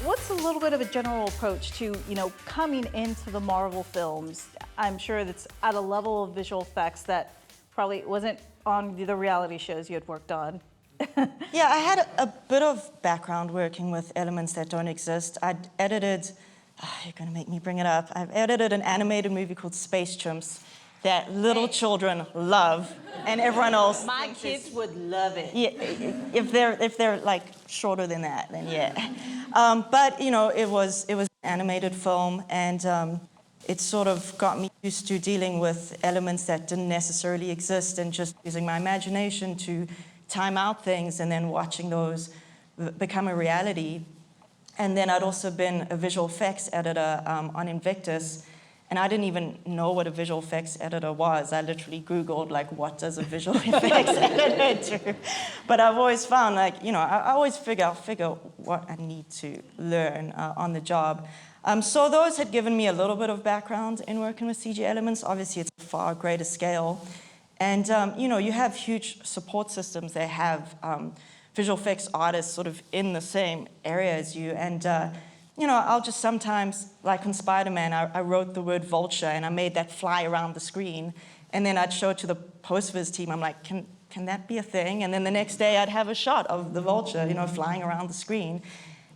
What's a little bit of a general approach to, coming into the Marvel films? I'm sure that's at a level of visual effects that probably wasn't on the reality shows you had worked on. Yeah, I had a bit of background working with elements that don't exist. I'd edited, you're gonna make me bring it up, I've edited an animated movie called Space Chimps that little children love, and everyone else. My kids would love it. Yeah, if they're like shorter than that, then yeah. But it was an animated film, and it sort of got me used to dealing with elements that didn't necessarily exist, and just using my imagination to time out things, and then watching those become a reality. And then I'd also been a visual effects editor on Invictus. And I didn't even know what a visual effects editor was. I literally Googled, like, what does a visual effects editor do? But I've always found, like, I always figure what I need to learn on the job. So those had given me a little bit of background in working with CG elements. Obviously, it's a far greater scale. And, you have huge support systems. They have visual effects artists sort of in the same area as you. And, I'll just sometimes, like on Spider-Man, I wrote the word vulture and I made that fly around the screen. And then I'd show it to the post-viz team. I'm like, can that be a thing? And then the next day I'd have a shot of the vulture, flying around the screen.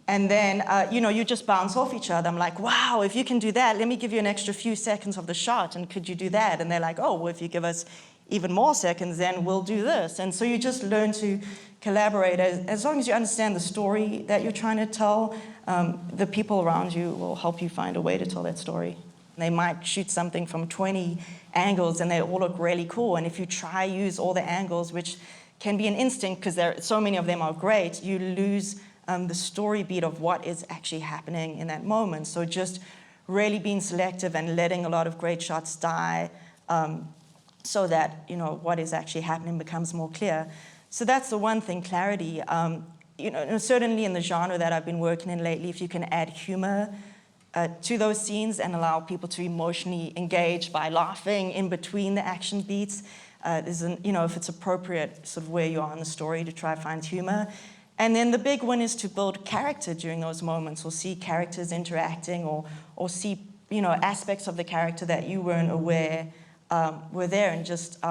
And then, you just bounce off each other. I'm like, wow, if you can do that, let me give you an extra few seconds of the shot. And could you do that? And they're like, oh, well, if you give us even more seconds, then we'll do this. And so you just learn to collaborate. As long as you understand the story that you're trying to tell, the people around you will help you find a way to tell that story. They might shoot something from 20 angles and they all look really cool. And if you try use all the angles, which can be an instinct because so many of them are great, you lose the story beat of what is actually happening in that moment. So just really being selective and letting a lot of great shots die so that what is actually happening becomes more clear. So that's the one thing, clarity. Certainly in the genre that I've been working in lately, if you can add humor to those scenes and allow people to emotionally engage by laughing in between the action beats, if it's appropriate, sort of where you are in the story, to try to find humor. And then the big one is to build character during those moments, or see characters interacting, or see aspects of the character that you weren't aware were there, and just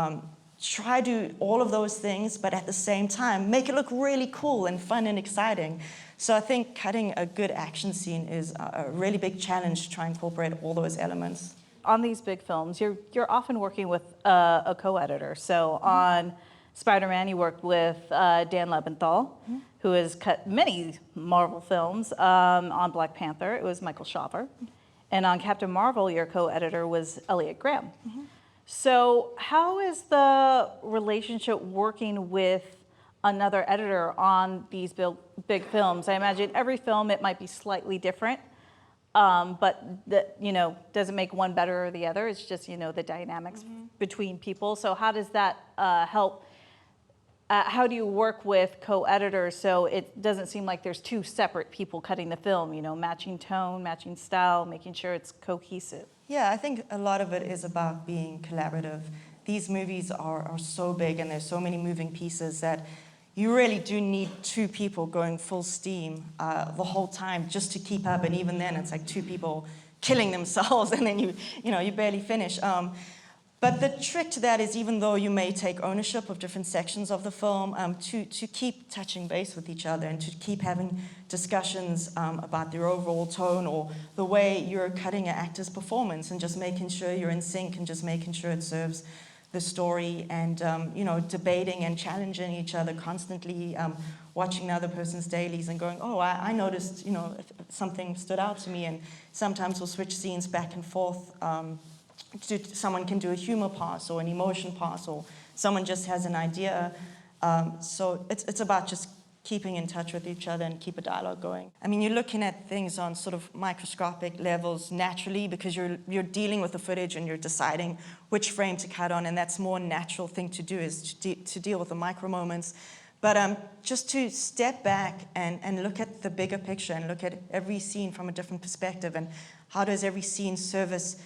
try to do all of those things, but at the same time, make it look really cool and fun and exciting. So I think cutting a good action scene is a really big challenge to try and incorporate all those elements. On these big films, you're often working with a co-editor. So on Spider-Man, you worked with Dan Lebenthal, who has cut many Marvel films. On Black Panther, it was Michael Shaver. And on Captain Marvel, your co-editor was Elliot Graham. So how is the relationship working with another editor on these big films? I imagine every film, it might be slightly different, but doesn't make one better or the other. It's just, the dynamics between people. So how does that help? How do you work with co-editors so it doesn't seem like there's two separate people cutting the film, matching tone, matching style, making sure it's cohesive? Yeah, I think a lot of it is about being collaborative. These movies are so big and there's so many moving pieces that you really do need two people going full steam the whole time just to keep up. And even then, it's like two people killing themselves and then you barely finish. But the trick to that is, even though you may take ownership of different sections of the film, to keep touching base with each other and to keep having discussions about their overall tone or the way you're cutting an actor's performance, and just making sure you're in sync and just making sure it serves the story, and debating and challenging each other constantly, watching the other person's dailies and going, oh, I noticed, something stood out to me. And sometimes we'll switch scenes back and forth. Someone can do a humor pass or an emotion pass, or someone just has an idea. So it's about just keeping in touch with each other and keep a dialogue going. I mean, you're looking at things on sort of microscopic levels naturally, because you're dealing with the footage and you're deciding which frame to cut on, and that's a more natural thing to do, is to deal with the micro moments. But just to step back and look at the bigger picture and look at every scene from a different perspective, and how does every scene service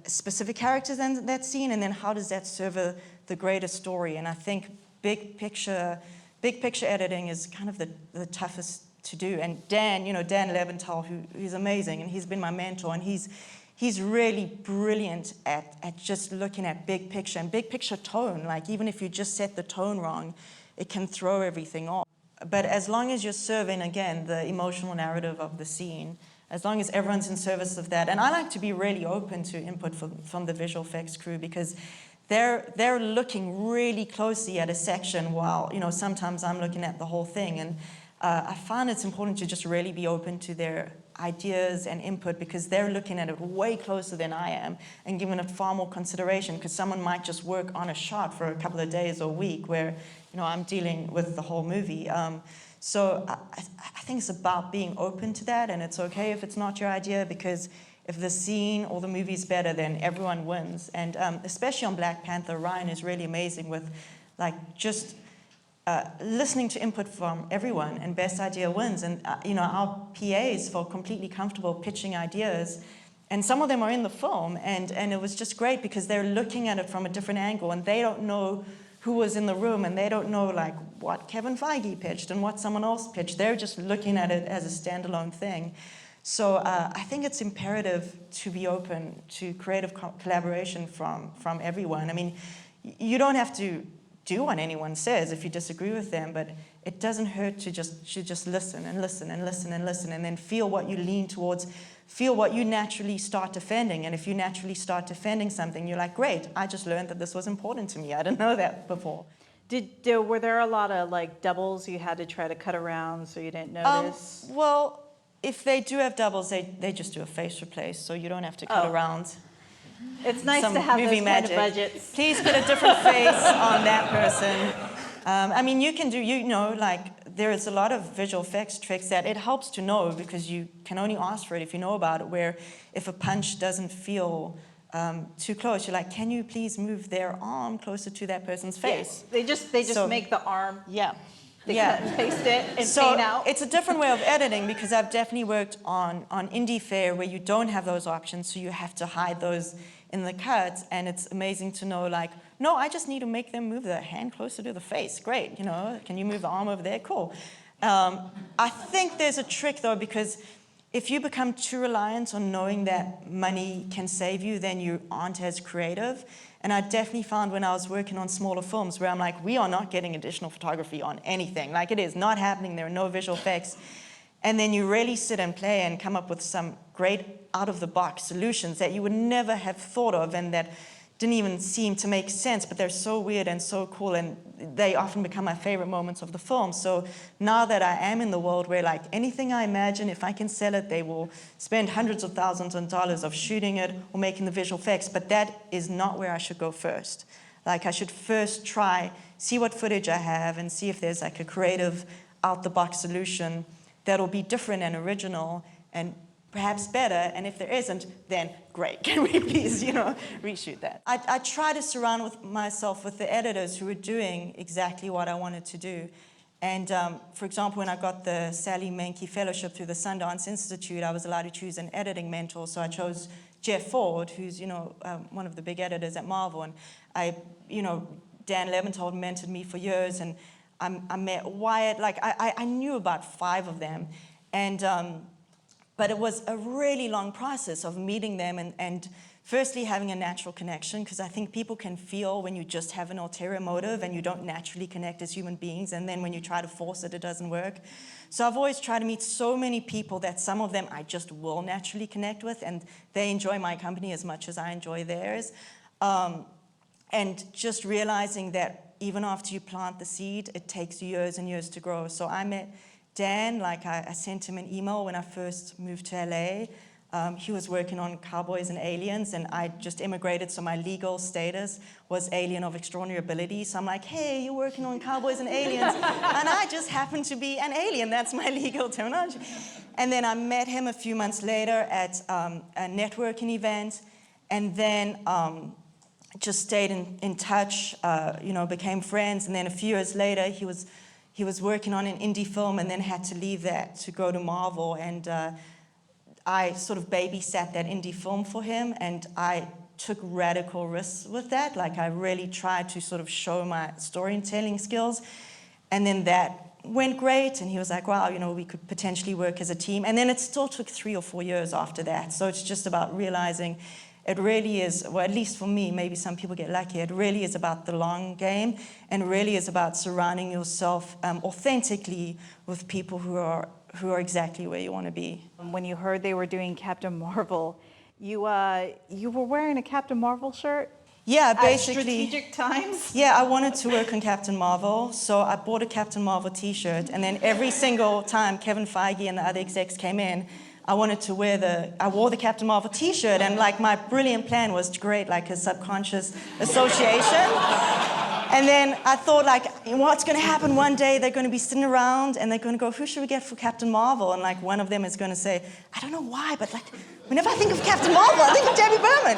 specific characters in that scene, and then how does that serve the greater story. And I think big picture editing is kind of the toughest to do. And Dan, Dan Leventhal, who's amazing, and he's been my mentor, and he's really brilliant at just looking at big picture and big picture tone. Like, even if you just set the tone wrong, it can throw everything off. But as long as you're serving, again, the emotional narrative of the scene, as long as everyone's in service of that. And I like to be really open to input from the visual effects crew, because they're looking really closely at a section while, sometimes I'm looking at the whole thing. And I find it's important to just really be open to their ideas and input, because they're looking at it way closer than I am and giving it far more consideration, because someone might just work on a shot for a couple of days or a week where, I'm dealing with the whole movie. So I think it's about being open to that, and it's okay if it's not your idea, because if the scene or the movie's better, then everyone wins. And especially on Black Panther, Ryan is really amazing with just listening to input from everyone, and best idea wins. And our PAs felt completely comfortable pitching ideas, and some of them are in the film, and it was just great because they're looking at it from a different angle, and they don't know who was in the room, and they don't know what Kevin Feige pitched and what someone else pitched. They're just looking at it as a standalone thing. So I think it's imperative to be open to creative collaboration from everyone. I mean, you don't have to do what anyone says if you disagree with them, but it doesn't hurt to just listen and listen and listen and listen, and then feel what you lean towards, feel what you naturally start defending. And if you naturally start defending something, you're like, great, I just learned that this was important to me. I didn't know that before. Were there a lot of doubles you had to try to cut around so you didn't notice? Well, if they do have doubles, they just do a face replace, so you don't have to cut around. It's nice Some to have movie those magic. kind of budgets. Please put a different face on that person. I mean, you can do, there is a lot of visual effects tricks that it helps to know, because you can only ask for it if you know about it, where if a punch doesn't feel too close, you're like, can you please move their arm closer to that person's face? Yes. They just make the arm. Yeah. They cut and paste it and So paint out. it's a different way of editing, because I've definitely worked on indie fare where you don't have those options, so you have to hide those in the cuts, and it's amazing to know, no, I just need to make them move their hand closer to the face. Great, can you move the arm over there? Cool. I think there's a trick, though, because if you become too reliant on knowing that money can save you, then you aren't as creative. And I definitely found when I was working on smaller films where I'm like, we are not getting additional photography on anything. It is not happening. There are no visual effects. And then you really sit and play and come up with some great out-of-the-box solutions that you would never have thought of, and that didn't even seem to make sense, but they're so weird and so cool, and they often become my favorite moments of the film. So now that I am in the world where anything I imagine, if I can sell it, they will spend hundreds of thousands of dollars of shooting it or making the visual effects, but that is not where I should go first. I should first see what footage I have and see if there's a creative out-the-box solution that'll be different and original and perhaps better, and if there isn't, then great, can we please, reshoot that? I try to surround myself with the editors who are doing exactly what I wanted to do. And for example, when I got the Sally Menke Fellowship through the Sundance Institute, I was allowed to choose an editing mentor, so I chose Jeff Ford, who's, one of the big editors at Marvel, and Dan Leventhal mentored me for years, and I met Wyatt, I knew about 5 of them, and but it was a really long process of meeting them and firstly having a natural connection, because I think people can feel when you just have an ulterior motive and you don't naturally connect as human beings, and then when you try to force it, it doesn't work. So I've always tried to meet so many people that some of them I just will naturally connect with, and they enjoy my company as much as I enjoy theirs. And just realizing that even after you plant the seed, it takes years and years to grow. So I met Dan, I sent him an email when I first moved to LA. He was working on Cowboys and Aliens, and I just immigrated, so my legal status was alien of extraordinary ability. So I'm like, hey, you're working on Cowboys and Aliens, and I just happen to be an alien. That's my legal terminology. And then I met him a few months later at a networking event, and then just stayed in touch, became friends, and then a few years later, he was working on an indie film and then had to leave that to go to Marvel, and I sort of babysat that indie film for him, and I took radical risks with that. I really tried to sort of show my storytelling skills, and then that went great, and he was like, wow, you know, we could potentially work as a team. And then it still took 3 or 4 years after that. So it's just about realizing it really is, well, at least for me, maybe some people get lucky, it really is about the long game, and really is about surrounding yourself authentically with people who are exactly where you want to be. When you heard they were doing Captain Marvel, you were wearing a Captain Marvel shirt? Yeah, At basically. strategic times? Yeah, I wanted to work on Captain Marvel, so I bought a Captain Marvel t-shirt, and then every single time Kevin Feige and the other execs came in, I wanted to I wore the Captain Marvel t-shirt, and like my brilliant plan was to create like a subconscious association. And then I thought, like, what's going to happen one day? They're going to be sitting around and they're going to go, who should we get for Captain Marvel? And like one of them is going to say, I don't know why, but like whenever I think of Captain Marvel, I think of Debbie Berman.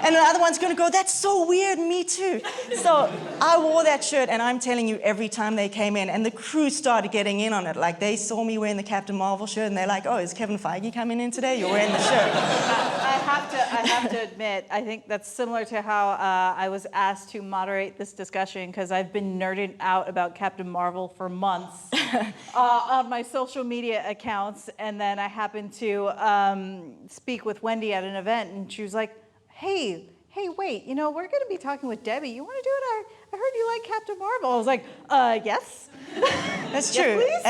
And the other one's going to go, that's so weird, me too. So I wore that shirt, and I'm telling you, every time they came in, and the crew started getting in on it. Like they saw me wearing the Captain Marvel shirt, and they're like, oh, is Kevin Feige coming in today? You're wearing the shirt. I have to admit, I think that's similar to how I was asked to moderate this discussion, because I've been nerding out about Captain Marvel for months on my social media accounts, and then I happened to speak with Wendy at an event, and she was like, hey, wait, you know, we're going to be talking with Debbie. You want to do it? I heard you like Captain Marvel. I was like, yes. That's true. Yes,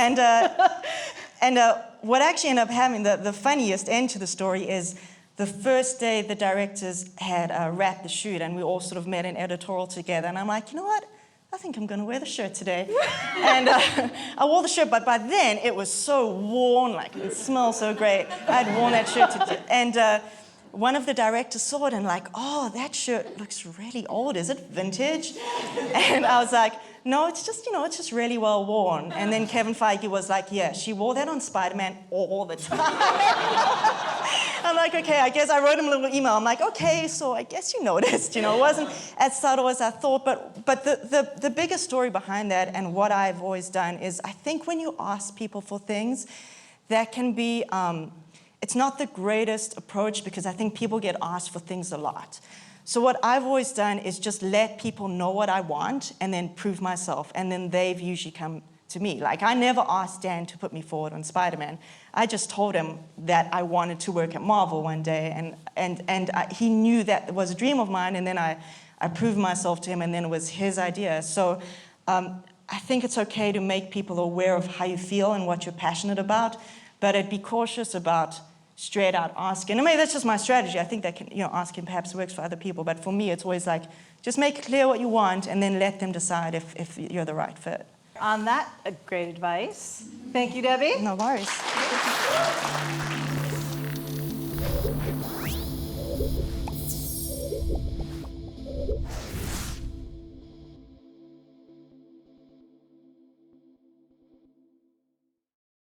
and what actually ended up having the funniest end to the story is the first day the directors had wrapped the shoot, and we all sort of met in editorial together, and I'm like, you know what? I think I'm going to wear the shirt today. And I wore the shirt, but by then it was so worn, like it smelled so great. I had worn that shirt and one of the directors saw it and like, oh, that shirt looks really old. Is it vintage? And I was like, no, it's just, you know, it's just really well worn. And then Kevin Feige was like, yeah, she wore that on Spider-Man all the time. I'm like, okay, I guess I wrote him a little email. I'm like, okay, so I guess you noticed, you know, it wasn't as subtle as I thought. But the bigger story behind that, and what I've always done, is I think when you ask people for things, that can be, it's not the greatest approach, because I think people get asked for things a lot. So what I've always done is just let people know what I want and then prove myself, and then they've usually come to me. Like I never asked Dan to put me forward on Spider-Man. I just told him that I wanted to work at Marvel one day, and he knew that was a dream of mine, and then I proved myself to him, and then it was his idea. So I think it's okay to make people aware of how you feel and what you're passionate about, but I'd be cautious about straight out asking. And maybe that's just my strategy. I think that asking perhaps works for other people, but for me it's always like, just make it clear what you want and then let them decide if you're the right fit. On that, great advice. Thank you, Debbie. No worries.